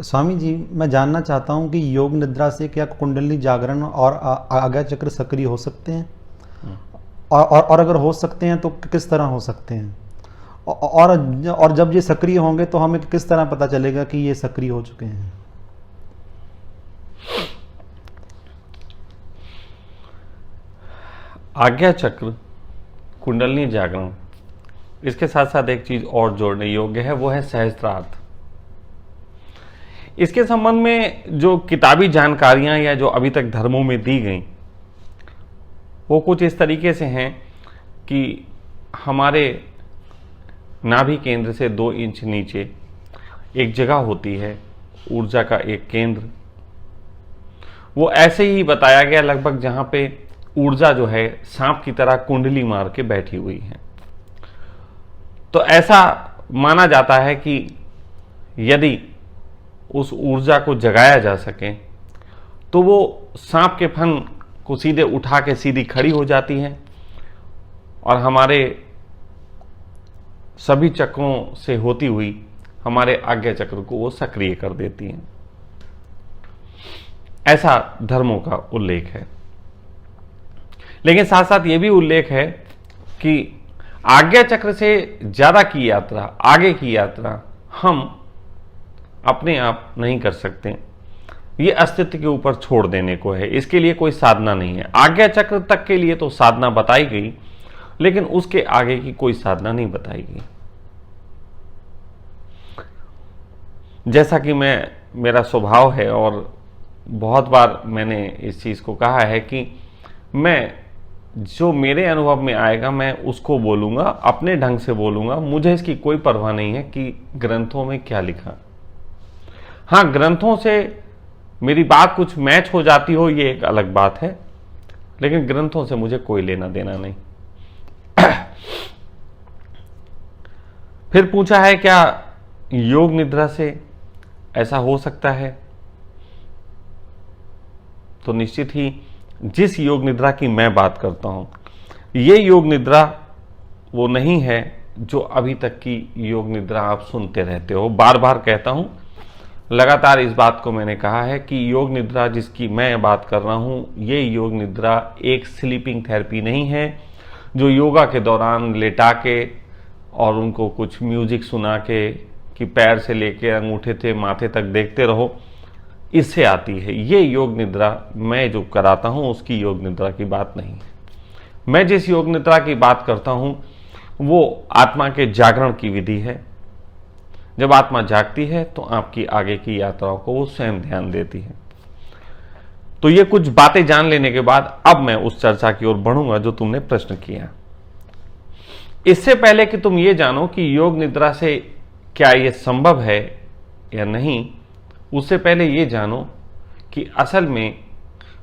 स्वामी जी, मैं जानना चाहता हूँ कि योग निद्रा से क्या कुंडली जागरण और आज्ञा चक्र सक्रिय हो सकते हैं? और अगर हो सकते हैं तो किस तरह हो सकते हैं? और जब ये सक्रिय होंगे तो हमें किस तरह पता चलेगा कि ये सक्रिय हो चुके हैं? आज्ञा चक्र, कुंडलिनी जागरण, इसके साथ साथ एक चीज और जोड़ने योग्य है, वो है सहस्त्रार्थ। इसके संबंध में जो किताबी जानकारियां या जो अभी तक धर्मों में दी गई वो कुछ इस तरीके से हैं कि हमारे नाभि केंद्र से 2 इंच नीचे एक जगह होती है, ऊर्जा का एक केंद्र। वो ऐसे ही बताया गया लगभग जहां पे ऊर्जा जो है सांप की तरह कुंडली मार के बैठी हुई है। तो ऐसा माना जाता है कि यदि उस ऊर्जा को जगाया जा सके तो वो सांप के फन को सीधे उठा के सीधी खड़ी हो जाती है और हमारे सभी चक्रों से होती हुई हमारे आज्ञा चक्र को वो सक्रिय कर देती हैं। ऐसा धर्मों का उल्लेख है। लेकिन साथ साथ ये भी उल्लेख है कि आज्ञा चक्र से ज्यादा की यात्रा, आगे की यात्रा हम अपने आप नहीं कर सकते। ये अस्तित्व के ऊपर छोड़ देने को है, इसके लिए कोई साधना नहीं है। आज्ञा चक्र तक के लिए तो साधना बताई गई, लेकिन उसके आगे की कोई साधना नहीं बताई गई। जैसा कि मेरा स्वभाव है और बहुत बार मैंने इस चीज को कहा है कि मैं जो मेरे अनुभव में आएगा मैं उसको बोलूंगा, अपने ढंग से बोलूंगा। मुझे इसकी कोई परवाह नहीं है कि ग्रंथों में क्या लिखा। हाँ, ग्रंथों से मेरी बात कुछ मैच हो जाती हो ये एक अलग बात है, लेकिन ग्रंथों से मुझे कोई लेना देना नहीं। फिर पूछा है क्या योग निद्रा से ऐसा हो सकता है? तो निश्चित ही जिस योग निद्रा की मैं बात करता हूं, ये योग निद्रा वो नहीं है जो अभी तक की योग निद्रा आप सुनते रहते हो। बार बार कहता हूं, लगातार इस बात को मैंने कहा है कि योग निद्रा जिसकी मैं बात कर रहा हूं, ये योग निद्रा एक स्लीपिंग थेरेपी नहीं है जो योगा के दौरान लेटा के और उनको कुछ म्यूजिक सुना के कि पैर से लेके अंगूठे से माथे तक देखते रहो, इससे आती है। ये योग निद्रा मैं जो कराता हूं उसकी योग निद्रा की बात नहीं है। मैं जिस योग निद्रा की बात करता हूं वो आत्मा के जागरण की विधि है। जब आत्मा जागती है तो आपकी आगे की यात्राओं को वो स्वयं ध्यान देती है। तो ये कुछ बातें जान लेने के बाद अब मैं उस चर्चा की ओर बढ़ूंगा जो तुमने प्रश्न किया। इससे पहले कि तुम ये जानो कि योग निद्रा से क्या ये संभव है या नहीं, उससे पहले ये जानो कि असल में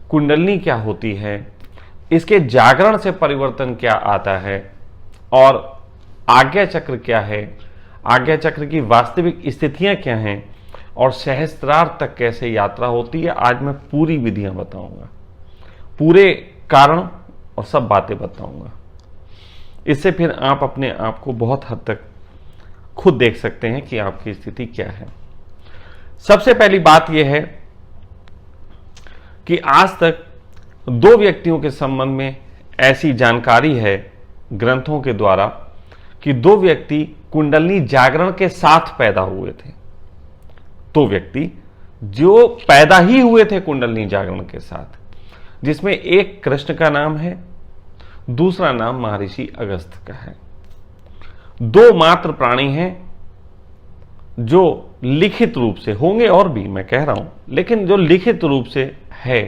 कुंडलिनी क्या होती है, इसके जागरण से परिवर्तन क्या आता है और आज्ञा चक्र क्या है, आज्ञा चक्र की वास्तविक स्थितियां क्या हैं और सहस्त्रार्थ तक कैसे यात्रा होती है। आज मैं पूरी विधियां बताऊंगा, पूरे कारण और सब बातें बताऊंगा। इससे फिर आप अपने आप को बहुत हद तक खुद देख सकते हैं कि आपकी स्थिति क्या है। सबसे पहली बात यह है कि आज तक 2 व्यक्तियों के संबंध में ऐसी जानकारी है ग्रंथों के द्वारा कि 2 व्यक्ति कुंडलिनी जागरण के साथ पैदा हुए थे। 2 व्यक्ति जो पैदा ही हुए थे कुंडलिनी जागरण के साथ, जिसमें एक कृष्ण का नाम है, दूसरा नाम महर्षि अगस्त्य का है। 2 मात्र प्राणी हैं जो लिखित रूप से, होंगे और भी मैं कह रहा हूं, लेकिन जो लिखित रूप से है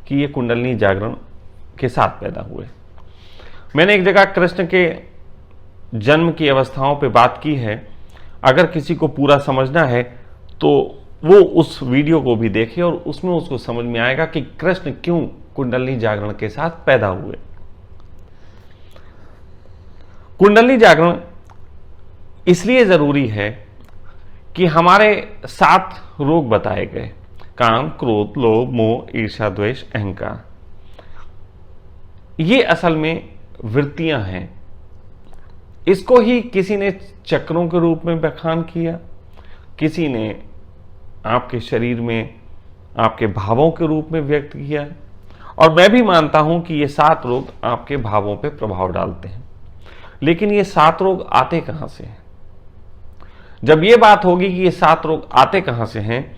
कि ये कुंडलिनी जागरण के साथ पैदा हुए। मैंने एक जगह कृष्ण के जन्म की अवस्थाओं पे बात की है। अगर किसी को पूरा समझना है तो वो उस वीडियो को भी देखे और उसमें उसको समझ में आएगा कि कृष्ण क्यों कुंडलिनी जागरण के साथ पैदा हुए। कुंडलिनी जागरण इसलिए जरूरी है कि हमारे 7 रोग बताए गए, काम, क्रोध, लोभ, मोह, ईर्ष्या, द्वेष, अहंकार, ये असल में वृत्तियां हैं। इसको ही किसी ने चक्रों के रूप में व्याख्यान किया, किसी ने आपके शरीर में आपके भावों के रूप में व्यक्त किया है, और मैं भी मानता हूं कि ये 7 रोग आपके भावों पे प्रभाव डालते हैं। लेकिन ये 7 रोग आते कहां से हैं? जब ये बात होगी कि ये 7 रोग आते कहां से हैं,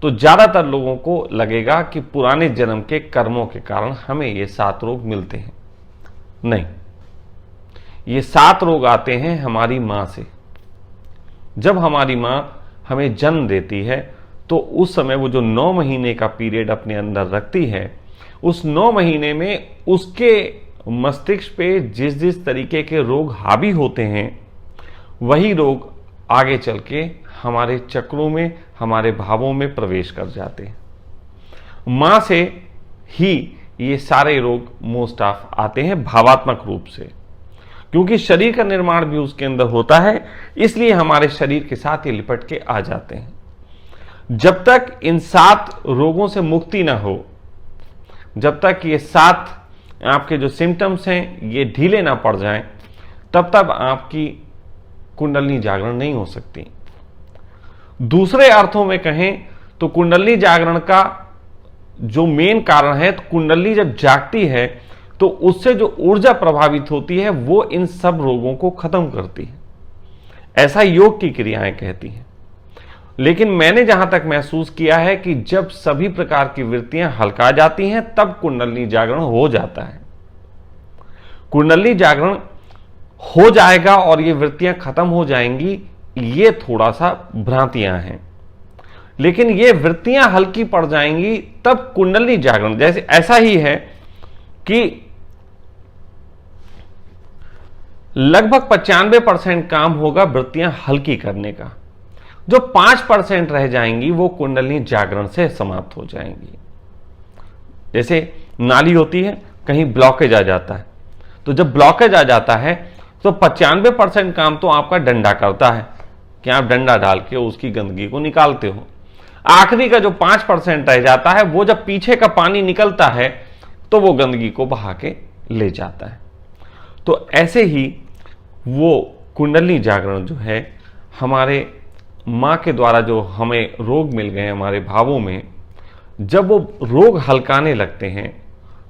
तो ज्यादातर लोगों को लगेगा कि पुराने जन्म के कर्मों के कारण हमें ये 7 रोग मिलते हैं। नहीं, ये 7 रोग आते हैं हमारी मां से। जब हमारी मां हमें जन्म देती है तो उस समय वो जो 9 महीने का पीरियड अपने अंदर रखती है, उस 9 महीने में उसके मस्तिष्क पे जिस जिस तरीके के रोग हावी होते हैं, वही रोग आगे चल के हमारे चक्रों में, हमारे भावों में प्रवेश कर जाते हैं। मां से ही ये सारे रोग मोस्ट ऑफ आते हैं भावात्मक रूप से, क्योंकि शरीर का निर्माण भी उसके अंदर होता है, इसलिए हमारे शरीर के साथ ये लिपट के आ जाते हैं। जब तक इन 7 रोगों से मुक्ति ना हो, जब तक ये 7 आपके जो सिम्टम्स हैं ये ढीले ना पड़ जाएं, तब तक आपकी कुंडलिनी जागरण नहीं हो सकती। दूसरे अर्थों में कहें तो कुंडलिनी जागरण का जो मेन कारण है, तो कुंडली जब जागती है तो उससे जो ऊर्जा प्रभावित होती है वो इन सब रोगों को खत्म करती है, ऐसा योग की क्रियाएं कहती हैं। लेकिन मैंने जहां तक महसूस किया है कि जब सभी प्रकार की वृत्तियां हल्का जाती हैं तब कुंडलिनी जागरण हो जाता है। कुंडलिनी जागरण हो जाएगा और ये वृत्तियां खत्म हो जाएंगी, ये थोड़ा सा भ्रांतियां हैं। लेकिन ये वृत्तियां हल्की पड़ जाएंगी तब कुंडलिनी जागरण, जैसे ऐसा ही है कि लगभग 95% काम होगा वृत्तियां हल्की करने का, जो 5% रह जाएंगी वो कुंडलिनी जागरण से समाप्त हो जाएंगी। जैसे नाली होती है, कहीं ब्लॉकेज आ जाता है, तो जब ब्लॉकेज आ जाता है तो 95% काम तो आपका डंडा करता है कि आप डंडा डाल के उसकी गंदगी को निकालते हो। आखिरी का जो 5% रह जाता है, वो जब पीछे का पानी निकलता है तो वो गंदगी को बहा के ले जाता है। तो ऐसे ही वो कुंडलिनी जागरण जो है, हमारे मां के द्वारा जो हमें रोग मिल गए हमारे भावों में, जब वो रोग हल्काने लगते हैं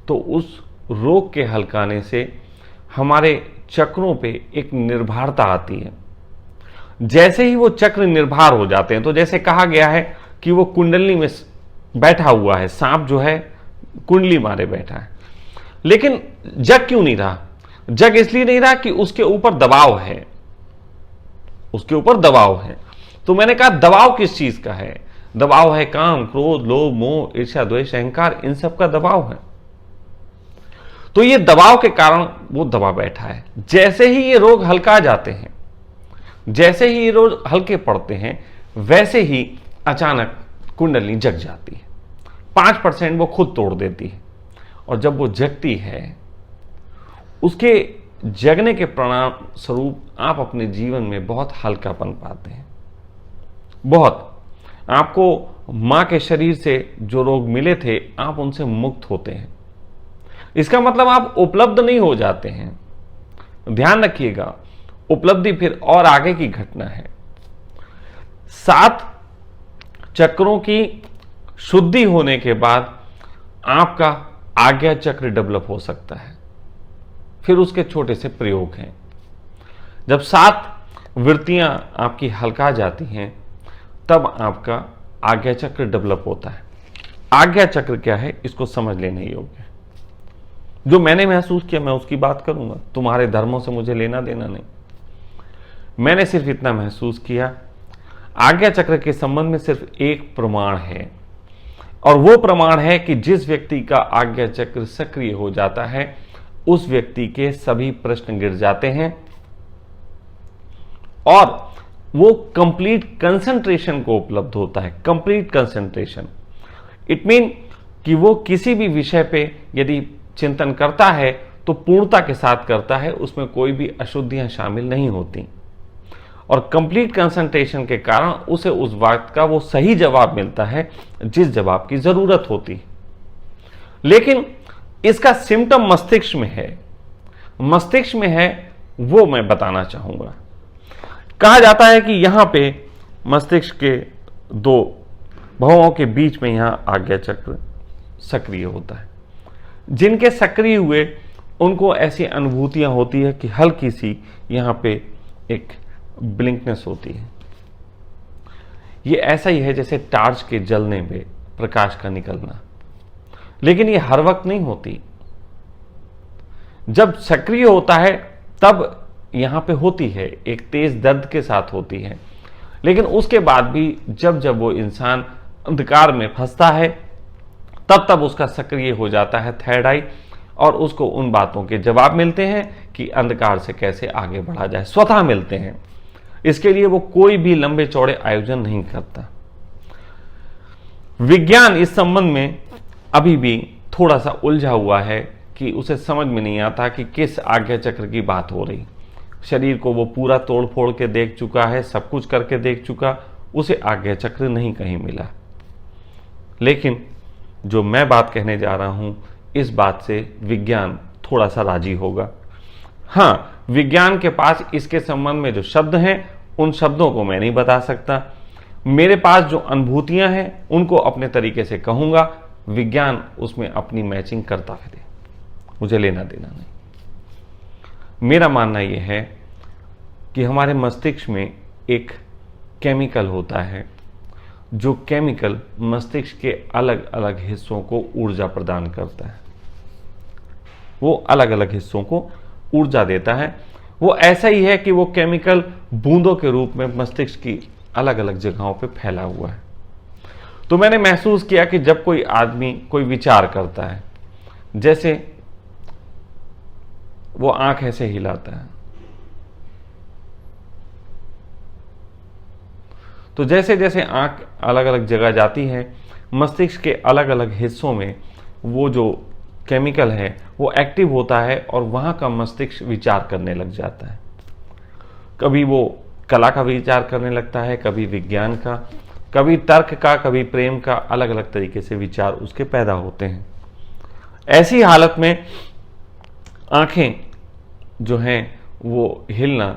तो उस रोग के हल्काने से हमारे चक्रों पे एक निर्भरता आती है। जैसे ही वो चक्र निर्भर हो जाते हैं, तो जैसे कहा गया है कि वो कुंडली में बैठा हुआ है, सांप जो है कुंडली मारे बैठा है, लेकिन जग क्यों नहीं रहा? जग इसलिए नहीं रहा कि उसके ऊपर दबाव है, उसके ऊपर दबाव है। तो मैंने कहा दबाव किस चीज का है? दबाव है काम, क्रोध, लोभ, मोह, ईर्ष्या, द्वेष, अहंकार, इन सब का दबाव है। तो ये दबाव के कारण वो दबा बैठा है। जैसे ही ये रोग हल्का जाते हैं, जैसे ही ये रोग हल्के पड़ते हैं, वैसे ही अचानक कुंडलिनी जग जाती है। 5% वो खुद तोड़ देती है, और जब वो जगती है, उसके जगने के परिणाम स्वरूप आप अपने जीवन में बहुत हल्कापन पाते हैं। बहुत, आपको मां के शरीर से जो रोग मिले थे, आप उनसे मुक्त होते हैं। इसका मतलब आप उपलब्ध नहीं हो जाते हैं। ध्यान रखिएगा, उपलब्धि फिर और आगे की घटना है। 7 चक्रों की शुद्धि होने के बाद आपका आज्ञा चक्र डेवलप हो सकता है। फिर उसके छोटे से प्रयोग हैं। जब 7 वृत्तियां आपकी हल्का जाती हैं, तब आपका आज्ञा चक्र डेवलप होता है। आज्ञा चक्र क्या है, इसको समझ लेने योग्य है। जो मैंने महसूस किया मैं उसकी बात करूंगा, तुम्हारे धर्मों से मुझे लेना देना नहीं। मैंने सिर्फ इतना महसूस किया, आज्ञा चक्र के संबंध में सिर्फ एक प्रमाण है, और वो प्रमाण है कि जिस व्यक्ति का आज्ञा चक्र सक्रिय हो जाता है, उस व्यक्ति के सभी प्रश्न गिर जाते हैं और वो कंप्लीट कंसंट्रेशन को उपलब्ध होता है। कंप्लीट कंसंट्रेशन इट मीन कि वो किसी भी विषय पे यदि चिंतन करता है तो पूर्णता के साथ करता है, उसमें कोई भी अशुद्धियां शामिल नहीं होती, और कंप्लीट कंसंट्रेशन के कारण उसे उस वक्त का वो सही जवाब मिलता है जिस जवाब की जरूरत होती है। लेकिन इसका सिम्टम मस्तिष्क में है। मस्तिष्क में है वो मैं बताना चाहूंगा। कहा जाता है कि यहां पे मस्तिष्क के 2 भवों के बीच में यहां आज्ञा चक्र सक्रिय होता है। जिनके सक्रिय हुए उनको ऐसी अनुभूतियां होती है कि हल्की सी यहां पे एक ब्लिंकनेस होती है। ये ऐसा ही है जैसे टार्च के जलने में प्रकाश का निकलना, लेकिन ये हर वक्त नहीं होती। जब सक्रिय होता है तब यहां पे होती है, एक तेज दर्द के साथ होती है, लेकिन उसके बाद भी जब जब वो इंसान अंधकार में फंसता है तब तब उसका सक्रिय हो जाता है थर्ड आई, और उसको उन बातों के जवाब मिलते हैं कि अंधकार से कैसे आगे बढ़ा जाए, स्वतः मिलते हैं। इसके लिए वो कोई भी लंबे चौड़े आयोजन नहीं करता। विज्ञान इस संबंध में अभी भी थोड़ा सा उलझा हुआ है कि उसे समझ में नहीं आता कि किस आज्ञा चक्र की बात हो रही। शरीर को वो पूरा तोड़ फोड़ के देख चुका है, सब कुछ करके देख चुका, उसे आज्ञा चक्र नहीं कहीं मिला। लेकिन जो मैं बात कहने जा रहा हूं, इस बात से विज्ञान थोड़ा सा राजी होगा। हां, विज्ञान के पास इसके संबंध में जो शब्द हैं उन शब्दों को मैं नहीं बता सकता। मेरे पास जो अनुभूतियां हैं उनको अपने तरीके से कहूंगा, विज्ञान उसमें अपनी मैचिंग करता फिरे, मुझे लेना देना नहीं। मेरा मानना यह है कि हमारे मस्तिष्क में एक केमिकल होता है, जो केमिकल मस्तिष्क के अलग अलग हिस्सों को ऊर्जा प्रदान करता है। वो अलग अलग हिस्सों को ऊर्जा देता है। वो ऐसा ही है कि वो केमिकल बूंदों के रूप में मस्तिष्क की अलग अलग जगहों पे फैला हुआ है। तो मैंने महसूस किया कि जब कोई आदमी कोई विचार करता है, जैसे वो आंख ऐसे हिलाता है, तो जैसे जैसे आंख अलग अलग जगह जाती है, मस्तिष्क के अलग अलग हिस्सों में वो जो केमिकल है वो एक्टिव होता है और वहां का मस्तिष्क विचार करने लग जाता है। कभी वो कला का विचार करने लगता है, कभी विज्ञान का, कभी तर्क का, कभी प्रेम का, अलग अलग तरीके से विचार उसके पैदा होते हैं। ऐसी हालत में आंखें जो हैं वो हिलना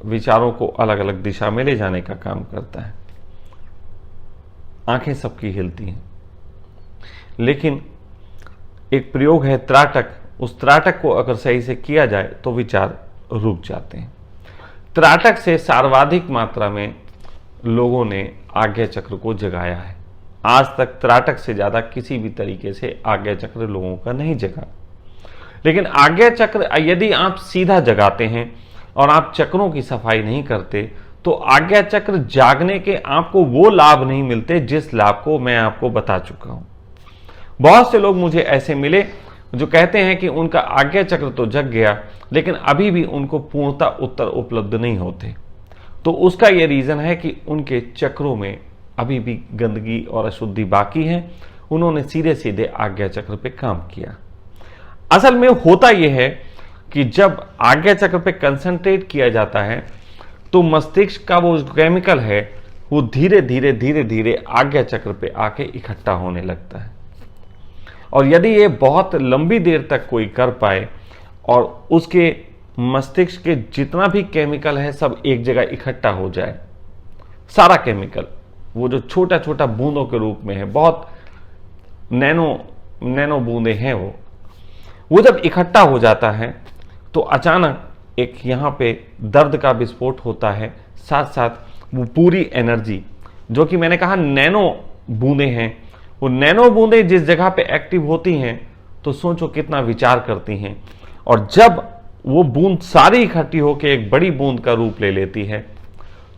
विचारों को अलग अलग दिशा में ले जाने का काम करता है। आंखें सबकी हिलती हैं, लेकिन एक प्रयोग है त्राटक। उस त्राटक को अगर सही से किया जाए तो विचार रुक जाते हैं। त्राटक से सर्वाधिक मात्रा में लोगों ने आज्ञा चक्र को जगाया है। आज तक त्राटक से ज्यादा किसी भी तरीके से आज्ञा चक्र लोगों का नहीं जगा। लेकिन आज्ञा चक्र यदि आप सीधा जगाते हैं और आप चक्रों की सफाई नहीं करते तो आज्ञा चक्र जागने के आपको वो लाभ नहीं मिलते जिस लाभ को मैं आपको बता चुका हूं। बहुत से लोग मुझे ऐसे मिले जो कहते हैं कि उनका आज्ञा चक्र तो जग गया, लेकिन अभी भी उनको पूर्णता उत्तर उपलब्ध नहीं होते। तो उसका यह रीजन है कि उनके चक्रों में अभी भी गंदगी और अशुद्धि बाकी है। उन्होंने सीधे सीधे आज्ञा चक्र पे काम किया। असल में होता यह है कि जब आज्ञा चक्र पे कंसंट्रेट किया जाता है तो मस्तिष्क का वो केमिकल है वो धीरे धीरे धीरे धीरे आज्ञा चक्र पे आके इकट्ठा होने लगता है। और यदि ये बहुत लंबी देर तक कोई कर पाए और उसके मस्तिष्क के जितना भी केमिकल है सब एक जगह इकट्ठा हो जाए, सारा केमिकल वो जो छोटा छोटा बूंदों के रूप में है, बहुत नैनो बूंदे हैं, वो जब इकट्ठा हो जाता है तो अचानक एक यहाँ पे दर्द का विस्फोट होता है। साथ साथ वो पूरी एनर्जी जो कि मैंने कहा नैनो बूंदे हैं, वो नैनो बूंदे जिस जगह पे एक्टिव होती हैं तो सोचो कितना विचार करती हैं। और जब वो बूंद सारी इकट्ठी होकर एक बड़ी बूंद का रूप ले लेती है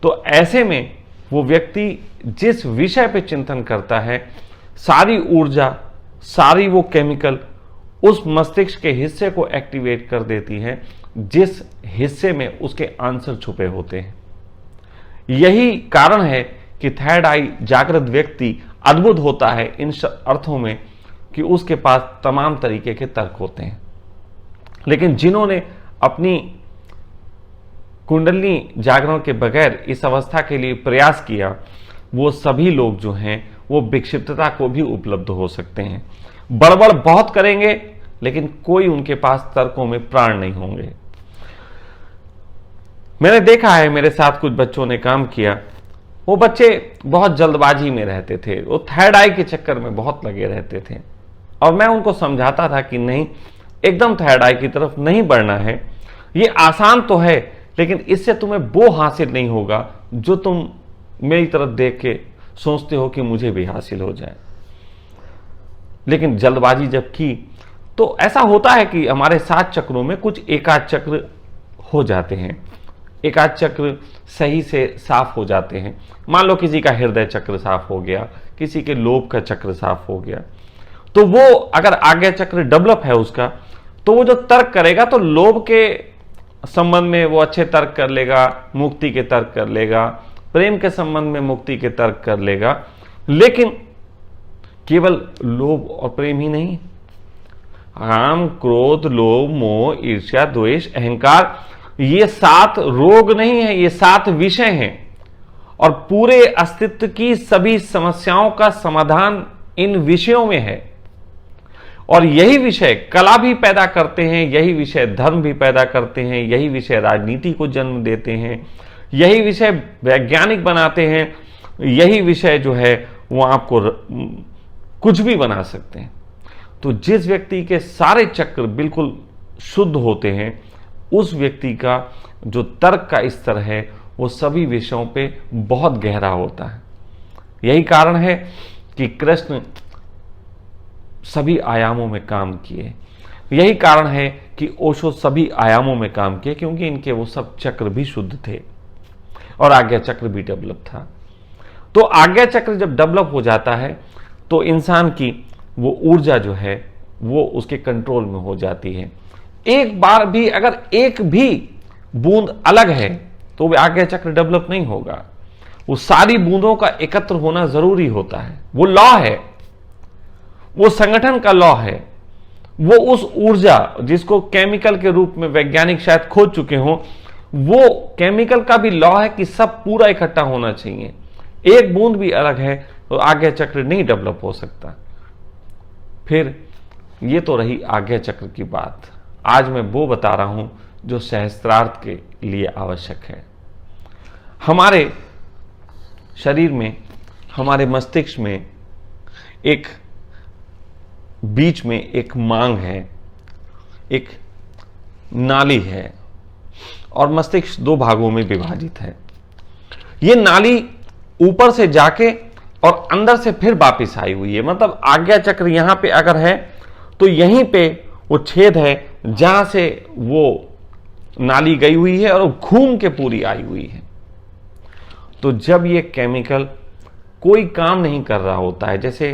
तो ऐसे में वो व्यक्ति जिस विषय पे चिंतन करता है, सारी ऊर्जा, सारी वो केमिकल उस मस्तिष्क के हिस्से को एक्टिवेट कर देती है जिस हिस्से में उसके आंसर छुपे होते हैं। यही कारण है कि थर्ड आई जागृत व्यक्ति अद्भुत होता है इन अर्थों में कि उसके पास तमाम तरीके के तर्क होते हैं। लेकिन जिन्होंने अपनी कुंडली जागरण के बगैर इस अवस्था के लिए प्रयास किया, वो सभी लोग जो हैं वो विक्षिप्तता को भी उपलब्ध हो सकते हैं। बड़बड़ बहुत करेंगे लेकिन कोई उनके पास तर्कों में प्राण नहीं होंगे। मैंने देखा है, मेरे साथ कुछ बच्चों ने काम किया, वो बच्चे बहुत जल्दबाजी में रहते थे, वो थर्ड आई के चक्कर में बहुत लगे रहते थे। और मैं उनको समझाता था कि नहीं, एकदम थर्ड आई की तरफ नहीं बढ़ना है। ये आसान तो है, लेकिन इससे तुम्हें वो हासिल नहीं होगा जो तुम मेरी तरफ देख के सोचते हो कि मुझे भी हासिल हो जाए। लेकिन जल्दबाजी जब की तो ऐसा होता है कि हमारे 7 चक्रों में कुछ एकाध चक्र हो जाते हैं, एकाध चक्र सही से साफ हो जाते हैं। मान लो किसी का हृदय चक्र साफ हो गया, किसी के लोभ का चक्र साफ हो गया, तो वो अगर आज्ञा चक्र डेवलप है उसका, तो वो जो तर्क करेगा तो लोभ के संबंध में वो अच्छे तर्क कर लेगा, मुक्ति के तर्क कर लेगा, प्रेम के संबंध में मुक्ति के तर्क कर लेगा। लेकिन केवल लोभ और प्रेम ही नहीं, काम, क्रोध, लोभ, मोह, ईर्ष्या, द्वेष, अहंकार, ये 7 रोग नहीं है, ये 7 विषय हैं। और पूरे अस्तित्व की सभी समस्याओं का समाधान इन विषयों में है। और यही विषय कला भी पैदा करते हैं, यही विषय धर्म भी पैदा करते हैं, यही विषय राजनीति को जन्म देते हैं, यही विषय वैज्ञानिक बनाते हैं, यही विषय जो है वो आपको कुछ भी बना सकते हैं। तो जिस व्यक्ति के सारे चक्र बिल्कुल शुद्ध होते हैं, उस व्यक्ति का जो तर्क का स्तर है वो सभी विषयों पे बहुत गहरा होता है। यही कारण है कि कृष्ण सभी आयामों में काम किए, यही कारण है कि ओशो सभी आयामों में काम किए, क्योंकि इनके वो सब चक्र भी शुद्ध थे और आज्ञा चक्र भी डेवलप था। तो आज्ञा चक्र जब डेवलप हो जाता है तो इंसान की वो ऊर्जा जो है वो उसके कंट्रोल में हो जाती है। एक बार भी अगर एक भी बूंद अलग है तो वो आज्ञा चक्र डेवलप नहीं होगा। वो सारी बूंदों का एकत्र होना जरूरी होता है। वो लॉ है, वो संगठन का लॉ है, वो उस ऊर्जा जिसको केमिकल के रूप में वैज्ञानिक शायद खोज चुके हों, वो केमिकल का भी लॉ है कि सब पूरा इकट्ठा होना चाहिए। एक बूंद भी अलग है तो आज्ञा चक्र नहीं डेवलप हो सकता। फिर ये तो रही आज्ञा चक्र की बात। आज मैं वो बता रहा हूं जो सहस्त्रार्थ के लिए आवश्यक है। हमारे शरीर में, हमारे मस्तिष्क में एक बीच में एक मांग है, एक नाली है, और मस्तिष्क 2 भागों में विभाजित है। ये नाली ऊपर से जाके और अंदर से फिर वापस आई हुई है। मतलब आज्ञा चक्र यहां पे अगर है तो यहीं पे वो छेद है जहां से वो नाली गई हुई है और वो घूम के पूरी आई हुई है। तो जब ये केमिकल कोई काम नहीं कर रहा होता है, जैसे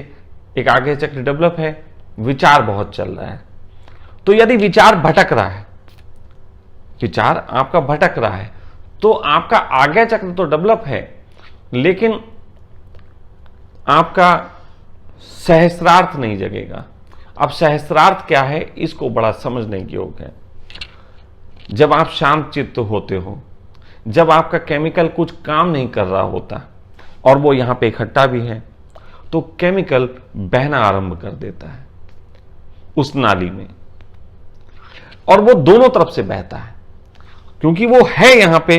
एक आज्ञा चक्र डेवलप है, विचार बहुत चल रहा है, तो यदि विचार भटक रहा है, विचार आपका भटक रहा है, तो आपका आज्ञा चक्र तो डेवलप है, लेकिन आपका सहस्रार्थ नहीं जगेगा। अब सहस्रार्थ क्या है, इसको बड़ा समझने योग्य है। जब आप शांत चित्त होते हो, जब आपका केमिकल कुछ काम नहीं कर रहा होता और वो यहां पे इकट्ठा भी है, तो केमिकल बहना आरंभ कर देता है उस नाली में, और वो दोनों तरफ से बहता है, क्योंकि वो है यहां पे।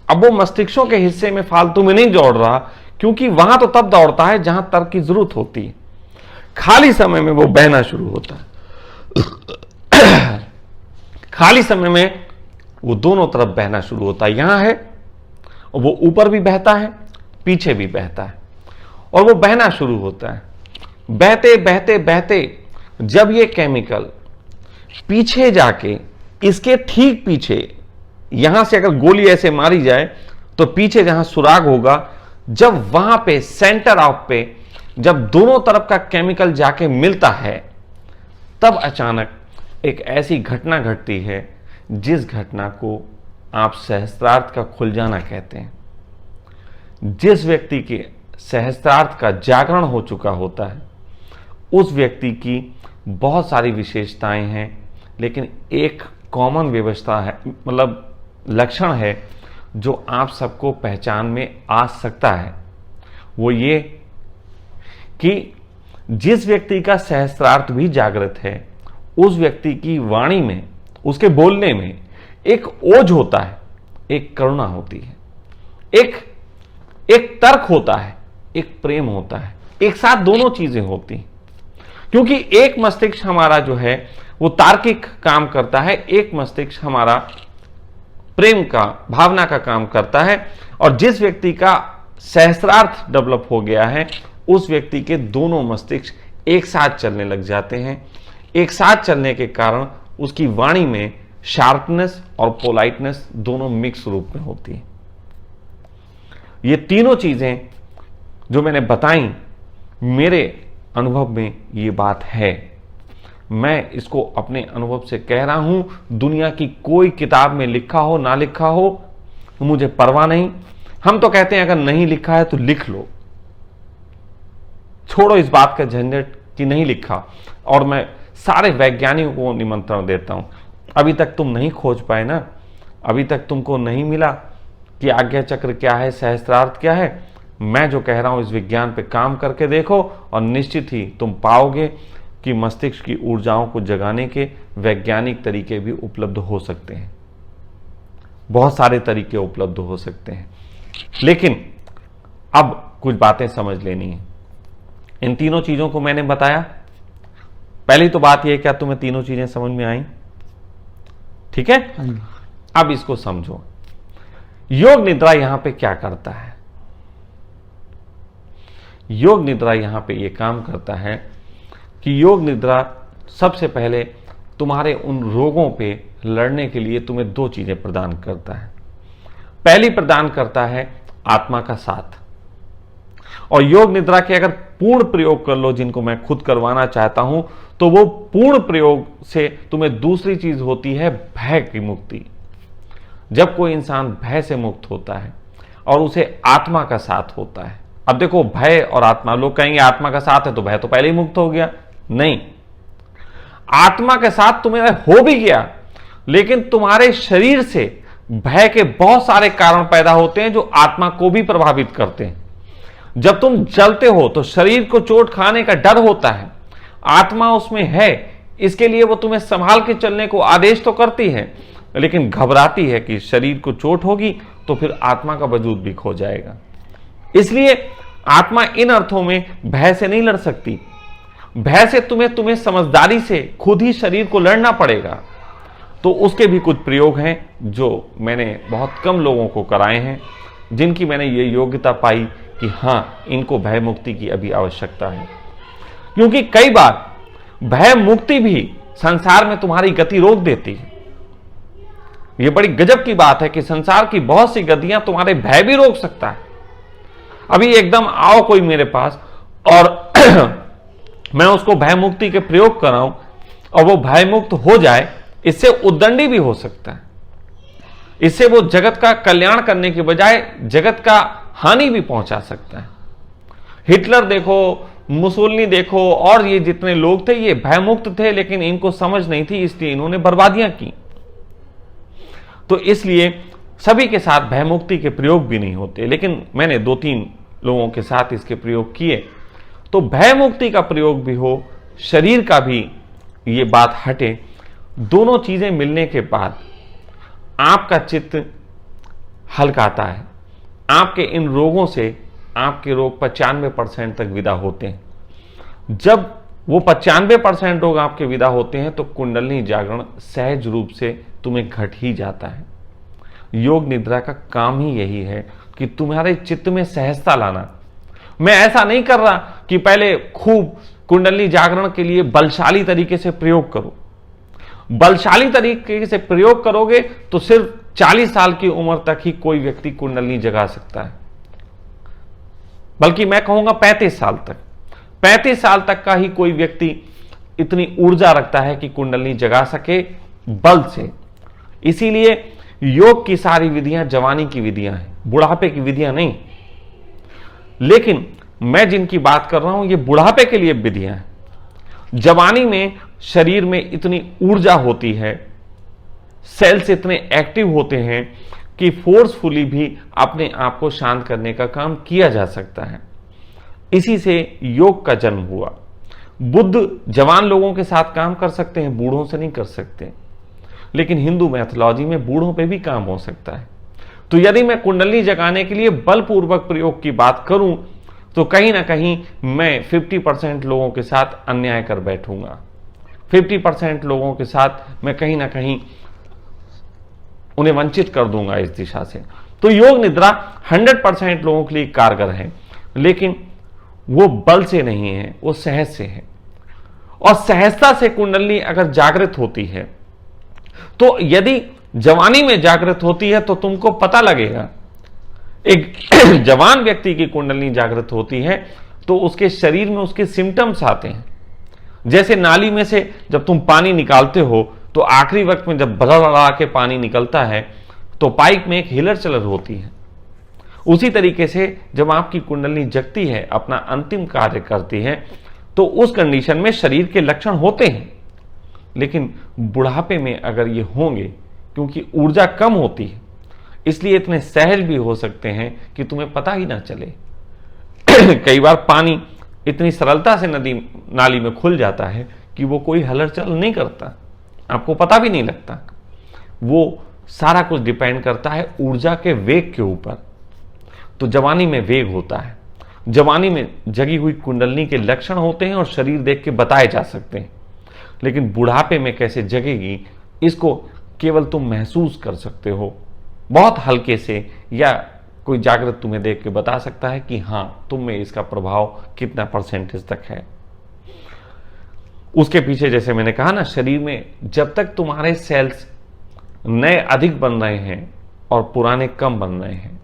अब वो मस्तिष्कों के हिस्से में फालतू में नहीं दौड़ रहा, क्योंकि वहां तो तब दौड़ता है जहां तर्क की जरूरत होती है। खाली समय में वो बहना शुरू होता है। खाली समय में वो दोनों तरफ बहना शुरू होता है। यहां है और वो ऊपर भी बहता है, पीछे भी बहता है, और वो बहना शुरू होता है। बहते बहते बहते जब ये केमिकल पीछे जाके, इसके ठीक पीछे, यहां से अगर गोली ऐसे मारी जाए तो पीछे जहां सुराग होगा, जब वहां पे सेंटर ऑफ पे जब दोनों तरफ का केमिकल जाके मिलता है, तब अचानक एक ऐसी घटना घटती है जिस घटना को आप सहस्त्रार्थ का खुल जाना कहते हैं। जिस व्यक्ति के सहस्त्रार्थ का जागरण हो चुका होता है, उस व्यक्ति की बहुत सारी विशेषताएं हैं, लेकिन एक कॉमन व्यवस्था है, मतलब लक्षण है जो आप सबको पहचान में आ सकता है। वो ये कि जिस व्यक्ति का सहस्त्रार्थ भी जागृत है, उस व्यक्ति की वाणी में, उसके बोलने में एक ओज होता है, एक करुणा होती है, एक एक तर्क होता है, एक प्रेम होता है, एक साथ दोनों चीजें होती हैं। क्योंकि एक मस्तिष्क हमारा जो है वो तार्किक काम करता है, एक मस्तिष्क हमारा प्रेम का, भावना का काम करता है। और जिस व्यक्ति का सहस्त्रार्थ डेवलप हो गया है, उस व्यक्ति के दोनों मस्तिष्क एक साथ चलने लग जाते हैं। एक साथ चलने के कारण उसकी वाणी में शार्पनेस और पोलाइटनेस दोनों मिक्स रूप में होती है। ये तीनों चीजें जो मैंने बताई, मेरे अनुभव में ये बात है। मैं इसको अपने अनुभव से कह रहा हूं। दुनिया की कोई किताब में लिखा हो ना लिखा हो, मुझे परवाह नहीं। हम तो कहते हैं अगर नहीं लिखा है तो लिख लो, छोड़ो इस बात का झंझट कि नहीं लिखा। और मैं सारे वैज्ञानिकों को निमंत्रण देता हूं, अभी तक तुम नहीं खोज पाए ना, अभी तक तुमको नहीं मिला कि आज्ञा चक्र क्या है, सहस्त्रार्थ क्या है, मैं जो कह रहा हूं इस विज्ञान पे काम करके देखो और निश्चित ही तुम पाओगे कि मस्तिष्क की ऊर्जाओं को जगाने के वैज्ञानिक तरीके भी उपलब्ध हो सकते हैं। बहुत सारे तरीके उपलब्ध हो सकते हैं, लेकिन अब कुछ बातें समझ लेनी है। इन तीनों चीजों को मैंने बताया। पहली तो बात यह, क्या तुम्हें तीनों चीजें समझ में आई? ठीक है, अब इसको समझो। योग निद्रा यहां पे क्या करता है? योग निद्रा यहां पे ये काम करता है कि योग निद्रा सबसे पहले तुम्हारे उन रोगों पे लड़ने के लिए तुम्हें दो चीजें प्रदान करता है। पहली प्रदान करता है आत्मा का साथ। और योग निद्रा के अगर पूर्ण प्रयोग कर लो, जिनको मैं खुद करवाना चाहता हूं, तो वो पूर्ण प्रयोग से तुम्हें दूसरी चीज होती है भय की मुक्ति। जब कोई इंसान भय से मुक्त होता है और उसे आत्मा का साथ होता है। अब देखो, भय और आत्मा, लोग कहेंगे आत्मा का साथ है तो भय तो पहले ही मुक्त हो गया। नहीं, आत्मा के साथ तुम्हें हो भी गया, लेकिन तुम्हारे शरीर से भय के बहुत सारे कारण पैदा होते हैं जो आत्मा को भी प्रभावित करते हैं। जब तुम जलते हो तो शरीर को चोट खाने का डर होता है, आत्मा उसमें है, इसके लिए वो तुम्हें संभाल के चलने को आदेश तो करती है, लेकिन घबराती है कि शरीर को चोट होगी तो फिर आत्मा का वजूद भी खो जाएगा। इसलिए आत्मा इन अर्थों में भय से नहीं लड़ सकती। भय से तुम्हें समझदारी से खुद ही शरीर को लड़ना पड़ेगा। तो उसके भी कुछ प्रयोग हैं जो मैंने बहुत कम लोगों को कराए हैं, जिनकी मैंने ये योग्यता पाई कि हां, इनको भय मुक्ति की अभी आवश्यकता है। क्योंकि कई बार भय मुक्ति भी संसार में तुम्हारी गति रोक देती है। यह बड़ी गजब की बात है कि संसार की बहुत सी गतियां तुम्हारे भय भी रोक सकता है। अभी एकदम आओ कोई मेरे पास और मैं उसको भय मुक्ति के प्रयोग कराऊं और वो भय मुक्त हो जाए, इससे उद्दंडी भी हो सकता है। इससे वो जगत का कल्याण करने के बजाय जगत का हानि भी पहुंचा सकता है। हिटलर देखो, मुसोलिनी देखो, और ये जितने लोग थे ये भय मुक्त थे, लेकिन इनको समझ नहीं थी, इसलिए इन्होंने बर्बादियां की। तो इसलिए सभी के साथ भय मुक्ति के प्रयोग भी नहीं होते, लेकिन मैंने 2-3 लोगों के साथ इसके प्रयोग किए। तो भय मुक्ति का प्रयोग भी हो, शरीर का भी ये बात हटे, दोनों चीजें मिलने के बाद आपका चित्त हल्काता है। आपके इन रोगों से आपके रोग 95% तक विदा होते हैं। जब वो 95% रोग आपके विदा होते हैं तो कुंडलिनी जागरण सहज रूप से तुम्हें घट ही जाता है। योग निद्रा का काम ही यही है कि तुम्हारे चित्त में सहजता लाना। मैं ऐसा नहीं कर रहा कि पहले खूब कुंडलिनी जागरण के लिए बलशाली तरीके से प्रयोग करो। बलशाली तरीके से प्रयोग करोगे तो सिर्फ 40 साल की उम्र तक ही कोई व्यक्ति कुंडलिनी जगा सकता है, बल्कि मैं कहूंगा 35 साल तक। 35 साल तक का ही कोई व्यक्ति इतनी ऊर्जा रखता है कि कुंडलिनी जगा सके बल से। इसीलिए योग की सारी विधियां जवानी की विधियां हैं, बुढ़ापे की विधियां नहीं। लेकिन मैं जिनकी बात कर रहा हूं ये बुढ़ापे के लिए विधियां हैं। जवानी में शरीर में इतनी ऊर्जा होती है, सेल्स इतने एक्टिव होते हैं कि फोर्सफुली भी अपने आप को शांत करने का काम किया जा सकता है। इसी से योग का जन्म हुआ। बुद्ध जवान लोगों के साथ काम कर सकते हैं, बूढ़ों से नहीं कर सकते, लेकिन हिंदू मैथोलॉजी में बूढ़ों पे भी काम हो सकता है। तो यदि मैं कुंडली जगाने के लिए बलपूर्वक प्रयोग की बात करूं तो कहीं ना कहीं मैं 50% लोगों के साथ अन्याय कर बैठूंगा। 50% लोगों के साथ मैं कहीं ना कहीं उन्हें वंचित कर दूंगा इस दिशा से। तो योग निद्रा 100% लोगों के लिए कारगर है, लेकिन वो बल से नहीं है, वो सहज से है। और सहजता से कुंडली अगर जागृत होती है, तो यदि जवानी में जागृत होती है तो तुमको पता लगेगा। एक जवान व्यक्ति की कुंडली जागृत होती है तो उसके शरीर में उसके सिम्टम्स आते हैं। जैसे नाली में से जब तुम पानी निकालते हो तो आखिरी वक्त में जब बड़ा के पानी निकलता है तो पाइप में एक हिलर चलर होती है। उसी तरीके से जब आपकी कुंडली जगती है, अपना अंतिम कार्य करती है, तो उस कंडीशन में शरीर के लक्षण होते हैं। लेकिन बुढ़ापे में अगर ये होंगे, क्योंकि ऊर्जा कम होती है, इसलिए इतने सहज भी हो सकते हैं कि तुम्हें पता ही ना चले। कई बार पानी इतनी सरलता से नदी नाली में खुल जाता है कि वो कोई हलचल नहीं करता, आपको पता भी नहीं लगता। वो सारा कुछ डिपेंड करता है ऊर्जा के वेग के ऊपर। तो जवानी में वेग होता है, जवानी में जगी हुई कुंडलनी के लक्षण होते हैं और शरीर देख के बताए जा सकते हैं। लेकिन बुढ़ापे में कैसे जगेगी, इसको केवल तुम महसूस कर सकते हो बहुत हल्के से, या कोई जागृत तुम्हें देख के बता सकता है कि हां तुम में इसका प्रभाव कितना परसेंटेज तक है। उसके पीछे जैसे मैंने कहा ना, शरीर में जब तक तुम्हारे सेल्स नए अधिक बन रहे हैं और पुराने कम बन रहे हैं,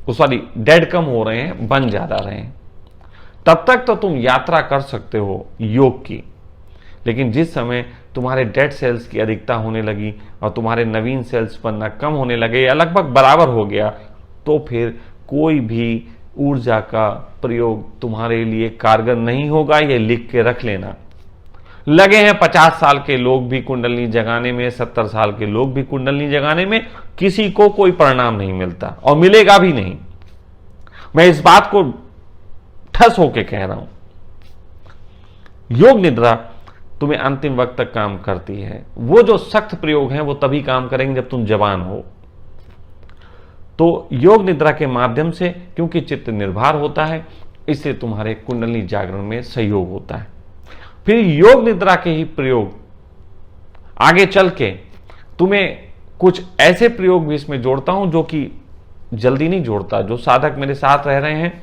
सॉरी डेड कम हो रहे हैं, बन ज्यादा रहे हैं, तब तक तो तुम यात्रा कर सकते हो योग की। लेकिन जिस समय तुम्हारे डेड सेल्स की अधिकता होने लगी और तुम्हारे नवीन सेल्स बनना कम होने लगे या लगभग बराबर हो गया, तो फिर कोई भी ऊर्जा का प्रयोग तुम्हारे लिए कारगर नहीं होगा। ये लिख के रख लेना। लगे हैं 50 साल के लोग भी कुंडली जगाने में, 70 साल के लोग भी कुंडली जगाने में, किसी को कोई परिणाम नहीं मिलता और मिलेगा भी नहीं। मैं इस बात को ठस होके कह रहा हूं। योग निद्रा तुम्हें अंतिम वक्त तक काम करती है। वो जो सख्त प्रयोग हैं वो तभी काम करेंगे जब तुम जवान हो। तो योग निद्रा के माध्यम से, क्योंकि चित्त निर्भर होता है, इससे तुम्हारे कुंडली जागरण में सहयोग होता है। फिर योग निद्रा के ही प्रयोग आगे चल के तुम्हें कुछ ऐसे प्रयोग भी इसमें जोड़ता हूं जो कि जल्दी नहीं जोड़ता। जो साधक मेरे साथ रह रहे हैं,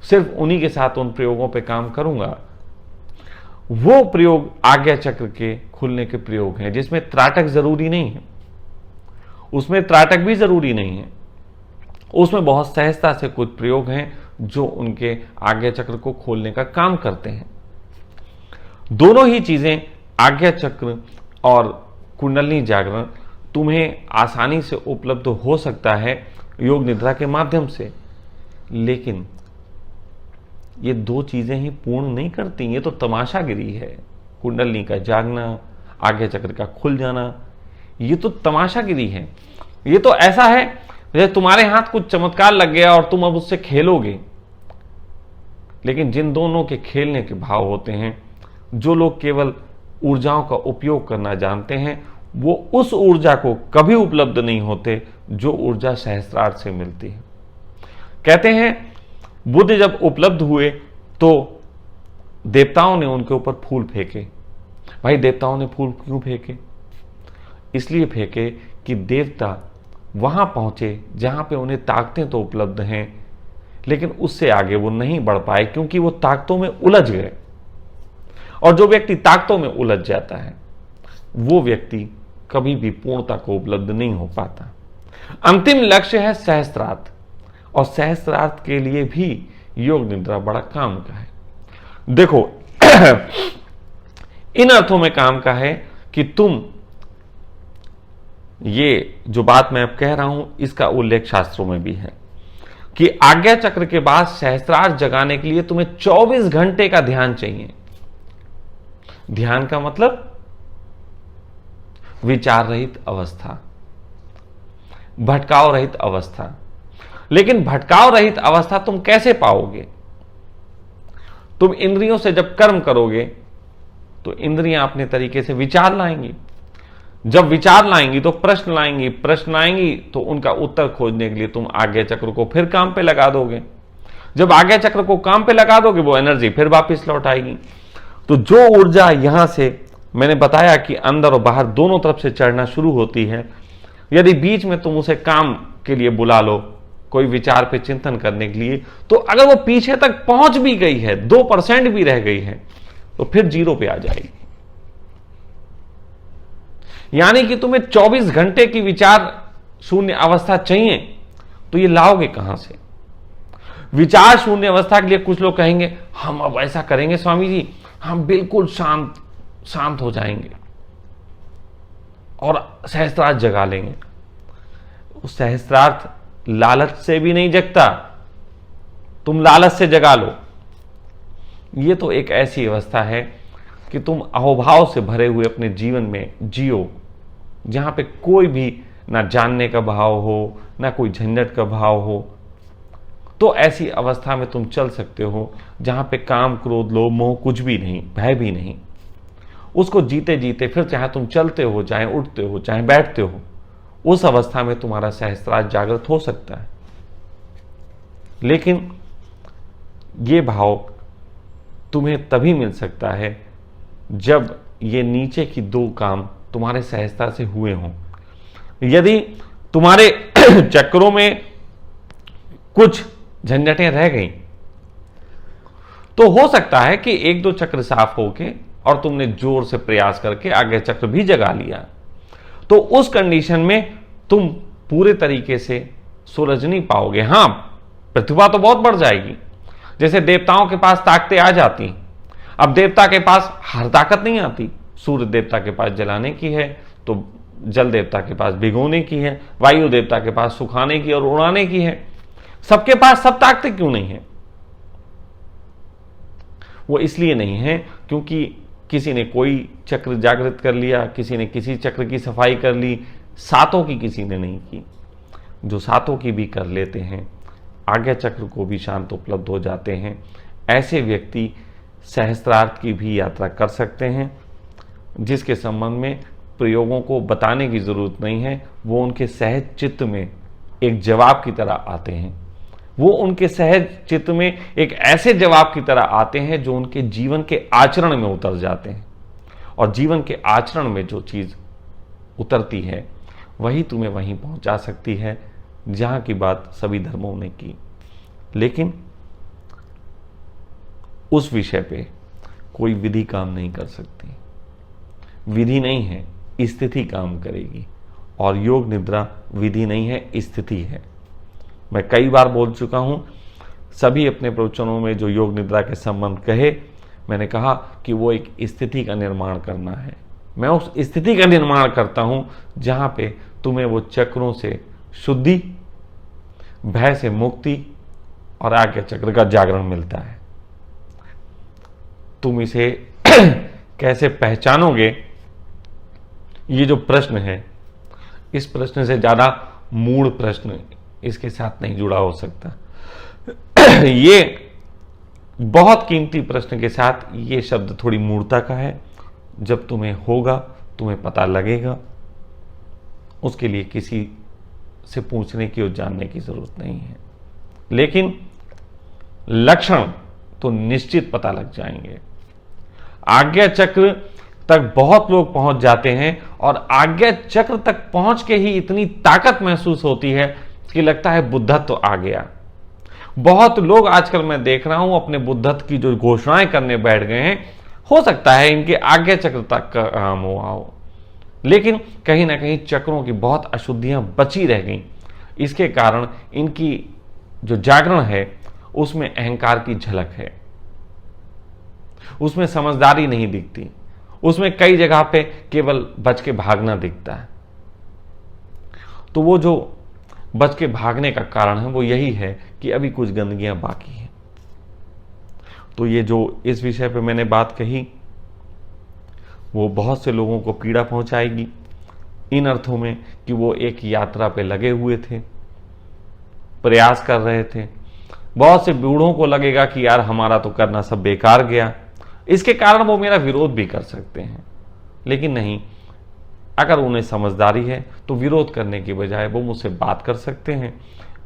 सिर्फ उन्हीं के साथ उन प्रयोगों पे काम करूंगा। वो प्रयोग आज्ञा चक्र के खुलने के प्रयोग हैं, जिसमें त्राटक जरूरी नहीं है। उसमें त्राटक भी जरूरी नहीं है। उसमें बहुत सहजता से कुछ प्रयोग हैं जो उनके आज्ञा चक्र को खोलने का काम करते हैं। दोनों ही चीजें, आज्ञा चक्र और कुंडली जागरण, तुम्हें आसानी से उपलब्ध हो सकता है योग निद्रा के माध्यम से। लेकिन ये दो चीजें ही पूर्ण नहीं करती। ये तो तमाशागिरी है। कुंडली का जागना, आज्ञा चक्र का खुल जाना, ये तो तमाशागिरी है। ये तो ऐसा है जैसे तुम्हारे हाथ कुछ चमत्कार लग गया और तुम अब उससे खेलोगे। लेकिन जिन दोनों के खेलने के भाव होते हैं, जो लोग केवल ऊर्जाओं का उपयोग करना जानते हैं, वो उस ऊर्जा को कभी उपलब्ध नहीं होते जो ऊर्जा सहस्त्रार्थ से मिलती है। कहते हैं बुद्ध जब उपलब्ध हुए तो देवताओं ने उनके ऊपर फूल फेंके। भाई देवताओं ने फूल क्यों फेंके? इसलिए फेंके कि देवता वहां पहुंचे जहां पे उन्हें ताकतें तो उपलब्ध हैं, लेकिन उससे आगे वो नहीं बढ़ पाए क्योंकि वो ताकतों में उलझ गए। और जो व्यक्ति ताकतों में उलझ जाता है, वो व्यक्ति कभी भी पूर्णता को उपलब्ध नहीं हो पाता। अंतिम लक्ष्य है सहस्त्रार्थ, और सहस्त्रार्थ के लिए भी योग निद्रा बड़ा काम का है। देखो इन अर्थों में काम का है कि तुम, ये जो बात मैं अब कह रहा हूं इसका उल्लेख शास्त्रों में भी है कि आज्ञा चक्र के बाद सहस्त्रार्थ जगाने के लिए तुम्हें 24 घंटे का ध्यान चाहिए। ध्यान का मतलब विचार रहित अवस्था, भटकाव रहित अवस्था। लेकिन भटकाव रहित अवस्था तुम कैसे पाओगे? तुम इंद्रियों से जब कर्म करोगे तो इंद्रियां अपने तरीके से विचार लाएंगी। जब विचार लाएंगी तो प्रश्न लाएंगी, प्रश्न आएंगी तो उनका उत्तर खोजने के लिए तुम आज्ञा चक्र को फिर काम पे लगा दोगे। जब आज्ञा चक्र को काम पे लगा दोगे वो एनर्जी फिर वापस लौट आएगी। तो जो ऊर्जा यहां से मैंने बताया कि अंदर और बाहर दोनों तरफ से चढ़ना शुरू होती है, यदि बीच में तुम उसे काम के लिए बुला लो, कोई विचार पे चिंतन करने के लिए, तो अगर वो पीछे तक पहुंच भी गई है, 2% भी रह गई है, तो फिर 0 पे आ जाएगी। यानी कि तुम्हें 24 घंटे की विचार शून्य अवस्था चाहिए, तो ये लाओगे कहां से? विचार शून्य अवस्था के लिए कुछ लोग कहेंगे हम अब ऐसा करेंगे स्वामी जी, हम बिल्कुल शांत हो जाएंगे और सहस्त्रार्थ जगा लेंगे। उस सहस्त्रार्थ लालच से भी नहीं जगता, तुम लालच से जगा लो। यह तो एक ऐसी अवस्था है कि तुम अहोभाव से भरे हुए अपने जीवन में जियो, जहां पे कोई भी ना जानने का भाव हो, ना कोई झंझट का भाव हो। तो ऐसी अवस्था में तुम चल सकते हो जहां पे काम, क्रोध, लोभ, मोह कुछ भी नहीं, भय भी नहीं। उसको जीते जीते फिर चाहे तुम चलते हो, चाहे उठते हो, चाहे बैठते हो, उस अवस्था में तुम्हारा सहस्त्रार्थ जागृत हो सकता है। लेकिन ये भाव तुम्हें तभी मिल सकता है जब ये नीचे की 2 काम तुम्हारे सहजता से हुए हों। यदि तुम्हारे चक्रों में कुछ झंझटें रह गई, तो हो सकता है कि 1-2 चक्र साफ होके और तुमने जोर से प्रयास करके आगे चक्र भी जगा लिया, तो उस कंडीशन में तुम पूरे तरीके से सुलझ नहीं पाओगे। हां, प्रतिभा तो बहुत बढ़ जाएगी। जैसे देवताओं के पास ताकतें आ जाती, अब देवता के पास हर ताकत नहीं आती। सूर्य देवता के पास जलाने की है, तो जल देवता के पास भिगोने की है, वायु देवता के पास सुखाने की और उड़ाने की है। सबके पास सब ताकतें क्यों नहीं है? वो इसलिए नहीं है क्योंकि किसी ने कोई चक्र जागृत कर लिया, किसी ने किसी चक्र की सफाई कर ली, सातों की किसी ने नहीं की। जो सातों की भी कर लेते हैं, आज्ञा चक्र को भी शांत उपलब्ध हो जाते हैं, ऐसे व्यक्ति सहस्त्रार्थ की भी यात्रा कर सकते हैं, जिसके संबंध में प्रयोगों को बताने की जरूरत नहीं है। वो उनके सहज चित्त में एक जवाब की तरह आते हैं। वो उनके सहज चित्त में एक ऐसे जवाब की तरह आते हैं जो उनके जीवन के आचरण में उतर जाते हैं। और जीवन के आचरण में जो चीज उतरती है वही तुम्हें वहीं पहुंचा सकती है जहां की बात सभी धर्मों ने की। लेकिन उस विषय पे कोई विधि काम नहीं कर सकती। विधि नहीं है, स्थिति काम करेगी। और योग निद्रा विधि नहीं है, स्थिति है। मैं कई बार बोल चुका हूं, सभी अपने प्रवचनों में जो योग निद्रा के संबंध कहे, मैंने कहा कि वो एक स्थिति का निर्माण करना है। मैं उस स्थिति का निर्माण करता हूं जहां पे तुम्हें वो चक्रों से शुद्धि, भय से मुक्ति और आज्ञा चक्र का जागरण मिलता है। तुम इसे कैसे पहचानोगे, ये जो प्रश्न है, इस प्रश्न से ज्यादा मूल प्रश्न इसके साथ नहीं जुड़ा हो सकता। ये बहुत कीमती प्रश्न के साथ ये शब्द थोड़ी मूर्ता का है। जब तुम्हें होगा, तुम्हें पता लगेगा। उसके लिए किसी से पूछने की और जानने की जरूरत नहीं है। लेकिन लक्षण तो निश्चित पता लग जाएंगे। आज्ञा चक्र तक बहुत लोग पहुंच जाते हैं और आज्ञा चक्र तक पहुंच के ही इतनी ताकत महसूस होती है कि लगता है बुद्धत्व तो आ गया। बहुत लोग आजकल मैं देख रहा हूं अपने बुद्धत्व की जो घोषणाएं करने बैठ गए हैं। हो सकता है इनके आज्ञा चक्र तक का काम हुआ हो, लेकिन कहीं ना कहीं चक्रों की बहुत अशुद्धियां बची रह गई। इसके कारण इनकी जो जागरण है उसमें अहंकार की झलक है, उसमें समझदारी नहीं दिखती, उसमें कई जगह पे केवल बच के भागना दिखता है। तो वो जो बच के भागने का कारण है वो यही है कि अभी कुछ गंदगियां बाकी हैं। तो ये जो इस विषय पे मैंने बात कही वो बहुत से लोगों को पीड़ा पहुंचाएगी, इन अर्थों में कि वो एक यात्रा पे लगे हुए थे, प्रयास कर रहे थे। बहुत से बूढ़ों को लगेगा कि यार हमारा तो करना सब बेकार गया, इसके कारण वो मेरा विरोध भी कर सकते हैं। लेकिन नहीं, अगर उन्हें समझदारी है तो विरोध करने के बजाय वो मुझसे बात कर सकते हैं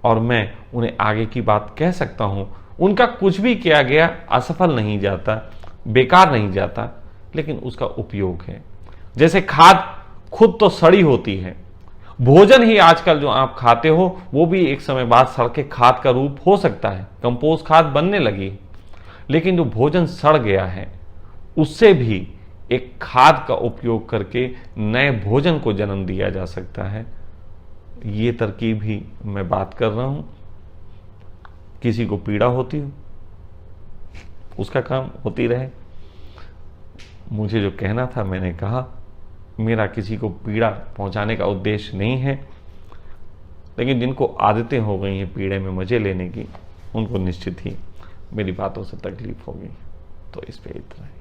और मैं उन्हें आगे की बात कह सकता हूँ। उनका कुछ भी किया गया असफल नहीं जाता, बेकार नहीं जाता, लेकिन उसका उपयोग है। जैसे खाद खुद तो सड़ी होती है, भोजन ही आजकल जो आप खाते हो वो भी एक समय बाद सड़ के खाद का रूप हो सकता है, कंपोस्ट खाद बनने लगी। लेकिन जो भोजन सड़ गया है उससे भी एक खाद का उपयोग करके नए भोजन को जन्म दिया जा सकता है। ये तरकीब ही मैं बात कर रहा हूं। किसी को पीड़ा होती हो उसका काम होती रहे। मुझे जो कहना था मैंने कहा। मेरा किसी को पीड़ा पहुंचाने का उद्देश्य नहीं है, लेकिन जिनको आदतें हो गई हैं पीड़े में मजे लेने की, उनको निश्चित ही मेरी बातों से तकलीफ होगी। तो इस पे इतना ही।